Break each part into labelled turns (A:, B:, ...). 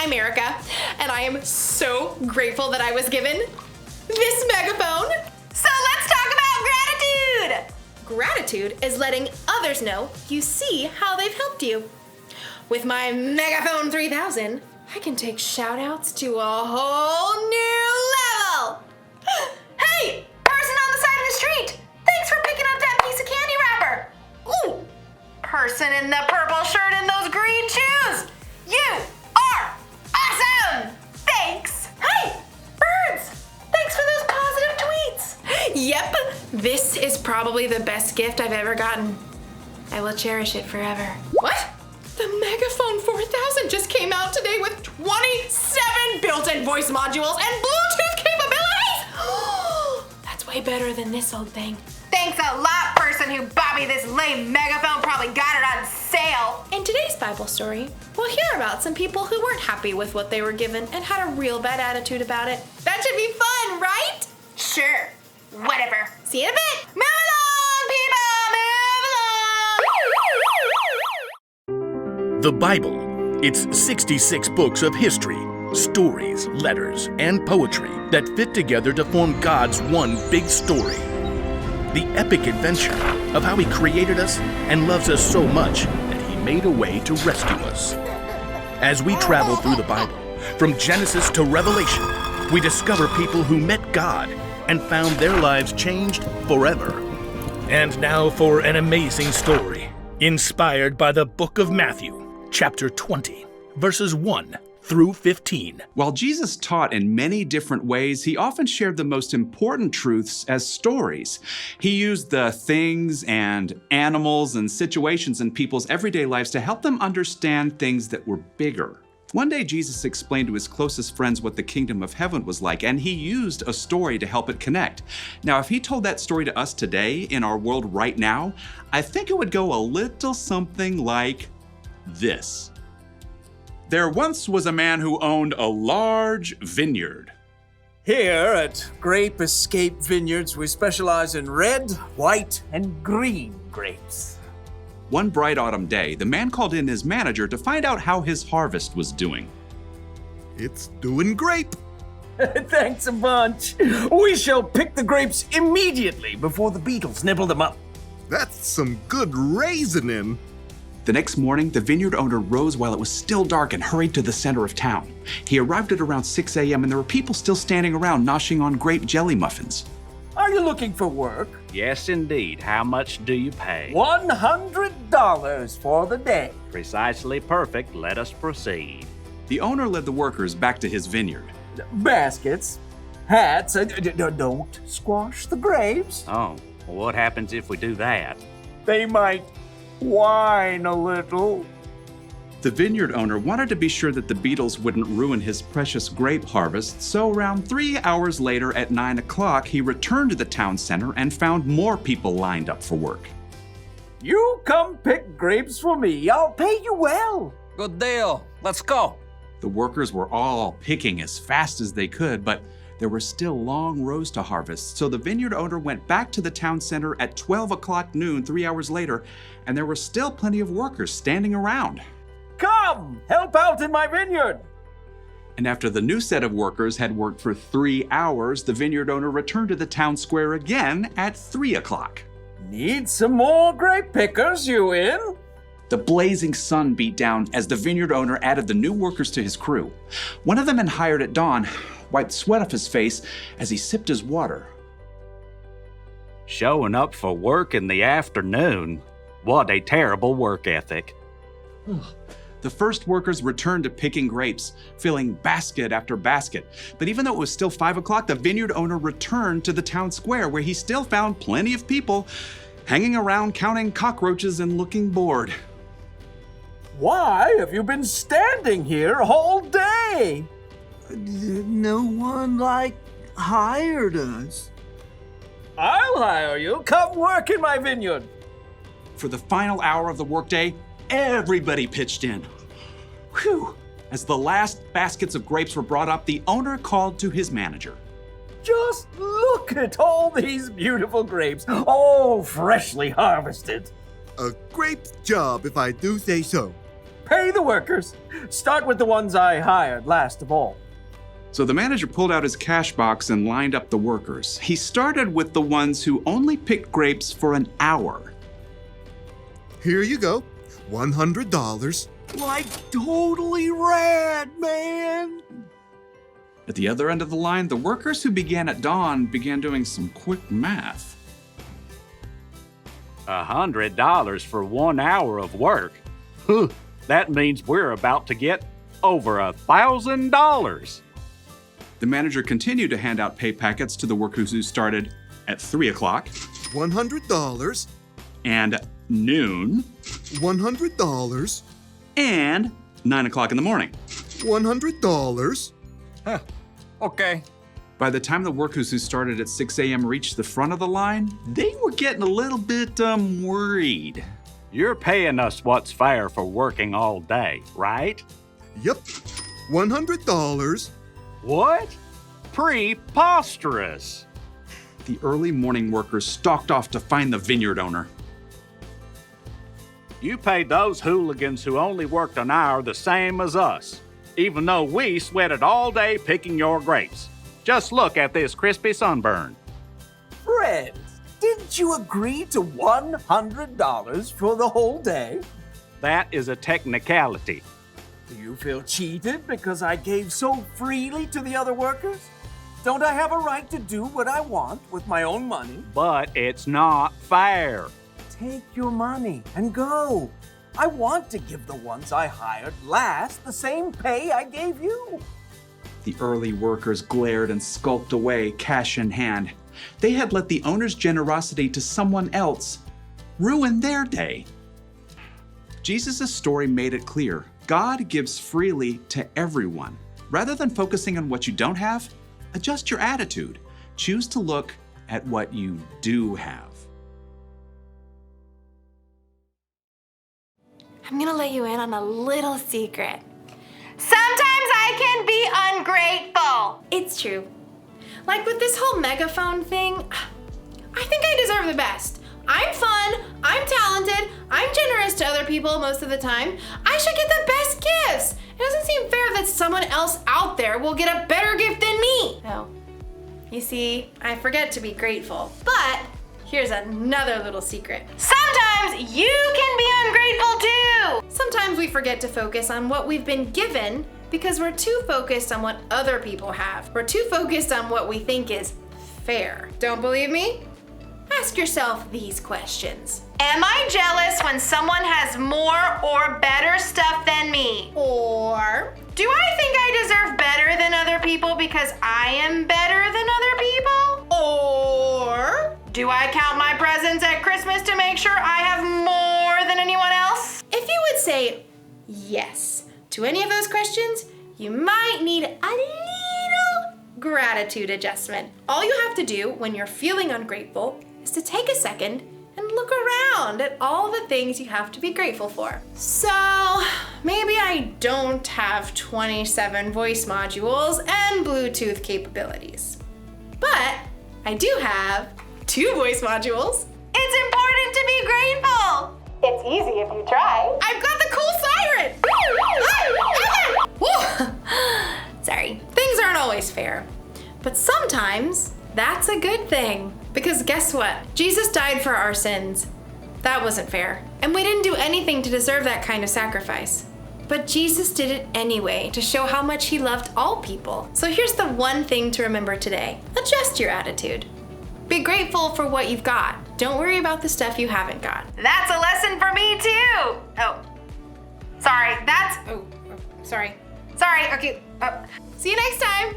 A: I'm Erica, and I am so grateful that I was given this megaphone.
B: So let's talk about gratitude!
A: Gratitude is letting others know you see how they've helped you. With my Megaphone 3000, I can take shout-outs to a whole new level.
B: Hey, person on the side of the street, thanks for picking up that piece of candy wrapper. Ooh, person in the purple shirt and those green shoes, you are awesome! Thanks! Hey, birds! Thanks for those positive tweets!
A: Yep, this is probably the best gift I've ever gotten. I will cherish it forever. What? The Megaphone 4000 just came out today with 27 built-in voice modules and Bluetooth capabilities! That's way better than this old thing.
B: Thanks a lot, person who bought me this lame megaphone, probably got it on sale.
A: In today's Bible story, we'll hear about some people who weren't happy with what they were given and had a real bad attitude about it. That should be fun, right?
B: Sure, whatever.
A: See you in a bit.
B: Move along, people, move along!
C: The Bible. It's 66 books of history, stories, letters, and poetry that fit together to form God's one big story. The epic adventure of how He created us and loves us so much that He made a way to rescue us. As we travel through the Bible, from Genesis to Revelation, we discover people who met God and found their lives changed forever. And now for an amazing story, inspired by the book of Matthew, chapter 20, verses 1 through 15.
D: While Jesus taught in many different ways, He often shared the most important truths as stories. He used the things and animals and situations in people's everyday lives to help them understand things that were bigger. One day, Jesus explained to His closest friends what the kingdom of heaven was like, and He used a story to help it connect. Now, if He told that story to us today in our world right now, I think it would go a little something like this. There once was a man who owned a large vineyard.
E: Here at Grape Escape Vineyards, we specialize in red, white, and green grapes.
D: One bright autumn day, the man called in his manager to find out how his harvest was doing.
F: It's doing great.
E: Thanks a bunch. We shall pick the grapes immediately before the beetles nibble them up.
F: That's some good raisoning.
D: The next morning, the vineyard owner rose while it was still dark and hurried to the center of town. He arrived at around 6 a.m. and there were people still standing around noshing on grape jelly muffins.
E: Are you looking for work?
G: Yes, indeed. How much do you pay?
E: $100 for the day.
G: Precisely perfect. Let us proceed.
D: The owner led the workers back to his vineyard.
E: Baskets, hats, don't squash the grapes.
G: Oh, well, what happens if we do that?
E: They might whine a little.
D: The vineyard owner wanted to be sure that the beetles wouldn't ruin his precious grape harvest, so around 3 hours later at 9 o'clock, he returned to the town center and found more people lined up for work.
E: You come pick grapes for me. I'll pay you well.
H: Good deal. Let's go.
D: The workers were all picking as fast as they could, but there were still long rows to harvest, so the vineyard owner went back to the town center at 12 o'clock noon 3 hours later, and there were still plenty of workers standing around.
E: Come, help out in my vineyard.
D: And after the new set of workers had worked for 3 hours, the vineyard owner returned to the town square again at 3 o'clock.
E: Need some more grape pickers, you in?
D: The blazing sun beat down as the vineyard owner added the new workers to his crew. One of the men hired at dawn wiped sweat off his face as he sipped his water.
G: Showing up for work in the afternoon. What a terrible work ethic.
D: The first workers returned to picking grapes, filling basket after basket. But even though it was still 5 o'clock, the vineyard owner returned to the town square where he still found plenty of people hanging around counting cockroaches and looking bored.
E: Why have you been standing here all day?
I: No one, hired us.
E: I'll hire you. Come work in my vineyard.
D: For the final hour of the workday, everybody pitched in. Whew! As the last baskets of grapes were brought up, the owner called to his manager.
E: Just look at all these beautiful grapes, all freshly harvested.
F: A great job, if I do say so.
E: pay the workers. Start with the ones I hired last of all.
D: So the manager pulled out his cash box and lined up the workers. He started with the ones who only picked grapes for an hour.
F: Here you go. $100.
I: Like totally rad, man.
D: At the other end of the line, the workers who began at dawn began doing some quick math.
G: $100 for 1 hour of work? Huh, that means we're about to get over $1,000.
D: The manager continued to hand out pay packets to the workers who started at 3 o'clock.
F: $100.
D: And noon.
F: $100.
D: And 9 o'clock in the morning.
F: $100.
H: Okay.
D: By the time the workers who started at 6 a.m. reached the front of the line, they were getting a little bit worried.
G: You're paying us what's fair for working all day, right?
F: Yep. $100.
G: What? Preposterous.
D: The early morning workers stalked off to find the vineyard owner.
G: You paid those hooligans who only worked an hour the same as us, even though we sweated all day picking your grapes. Just look at this crispy sunburn.
E: Fred, didn't you agree to $100 for the whole day?
G: That is a technicality.
E: Do you feel cheated because I gave so freely to the other workers? Don't I have a right to do what I want with my own money?
G: But it's not fair.
E: Take your money and go. I want to give the ones I hired last the same pay I gave you.
D: The early workers glared and skulked away, cash in hand. They had let the owner's generosity to someone else ruin their day. Jesus' story made it clear. God gives freely to everyone. Rather than focusing on what you don't have, adjust your attitude. Choose to look at what you do have.
A: I'm gonna let you in on a little secret.
B: Sometimes I can be ungrateful.
A: It's true. Like with this whole megaphone thing, I think I deserve the best. I'm fun, I'm talented, I'm generous to other people most of the time. I should get the best gifts. It doesn't seem fair that someone else out there will get a better gift than me. Oh, you see, I forget to be grateful. But here's another little secret.
B: Sometimes you can be ungrateful too.
A: Sometimes we forget to focus on what we've been given because we're too focused on what other people have. We're too focused on what we think is fair. Don't believe me? Ask yourself these questions.
B: Am I jealous when someone has more or better stuff than me?
A: Or
B: Do I think I deserve better than other people because I am better than other people?
A: Or
B: Do I count my presents at Christmas to make sure I have more than anyone else?
A: if you would say yes to any of those questions, you might need a little gratitude adjustment. All you have to do when you're feeling ungrateful is to take a second and look around at all the things you have to be grateful for. So maybe I don't have 27 voice modules and Bluetooth capabilities, but I do have 2 voice modules.
B: It's important to be grateful. It's easy if you try.
A: I've got the cool siren! Woo! Sorry, things aren't always fair, but sometimes that's a good thing. Because guess what? Jesus died for our sins. That wasn't fair. And we didn't do anything to deserve that kind of sacrifice. But Jesus did it anyway to show how much he loved all people. So here's the one thing to remember today. Adjust your attitude. Be grateful for what you've got. Don't worry about the stuff you haven't got.
B: That's a lesson for me too. Oh, sorry.
A: Sorry.
B: Sorry. Okay.
A: See you next time.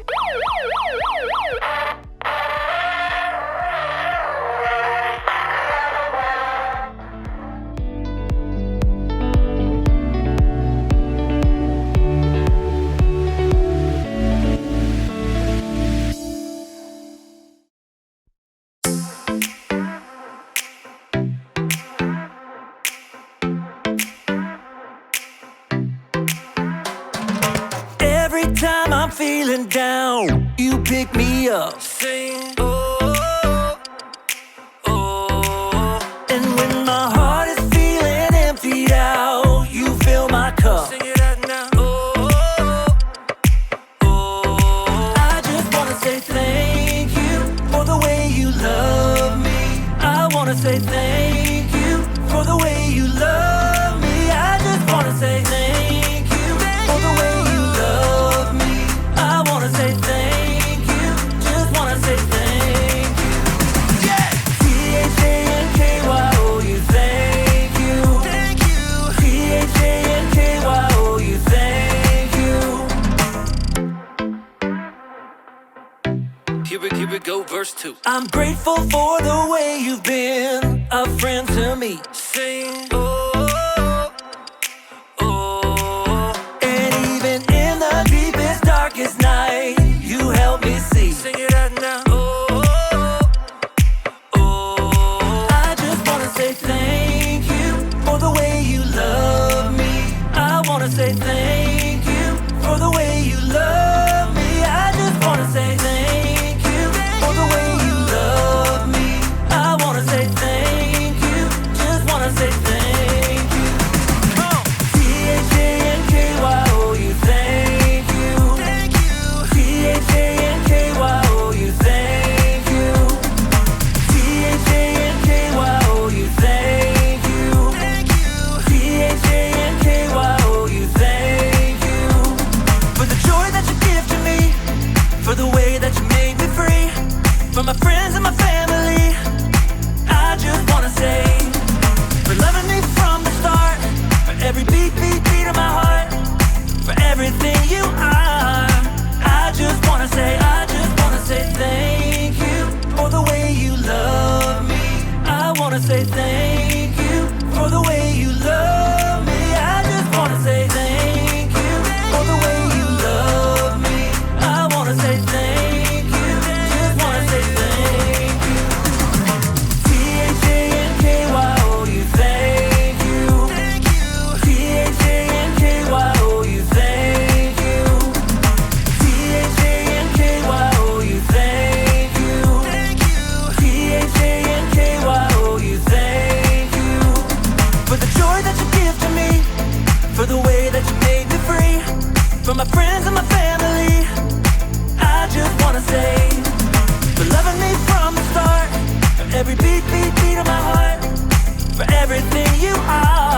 I: Every time I'm feeling down, you pick me up. Sing, oh, oh. And when my heart is feeling emptied out, you fill my cup. verse 2. I'm grateful for the way you've been a friend to me. Sing, oh, oh. And even in the deepest, darkest night, you help me see. Sing it out now. Oh, oh. I just wanna say thank you for the way you love me. I wanna say thank you for the way you love me. I just wanna say thank you for the way you love me. I wanna say thank you, just wanna say thank you. T-H-A-N-K-Y-O-U, thank you. T-H-A-N-K-Y-O-U, thank you. T-H-A-N-K-Y-O-U, thank you. T-H-A-N-K-Y-O-U, thank you. For the joy that you give to me, for the way that you made me free, for my friends and my family, I just wanna say, for loving me from the start, for every beat, beat, beat of my heart, for everything you are. I just wanna say thank you for the way you love me. I wanna say thank you for the way you love me. I just wanna say thank you for the way you love me. I wanna say thank you, just wanna say thank you. T-H-A-N-K-Y-O-U, thank you. T-H-A-N-K-Y-O-U, thank you. T-H-A-N-K-Y-O-U, thank you. T-H-A-N-K-Y-O-U, thank you. For the joy that you give to me, for the way that you made me free, for my friends and my family, I just wanna say, for loving me from the start, for every beat, beat, beat of my heart, for everything you are.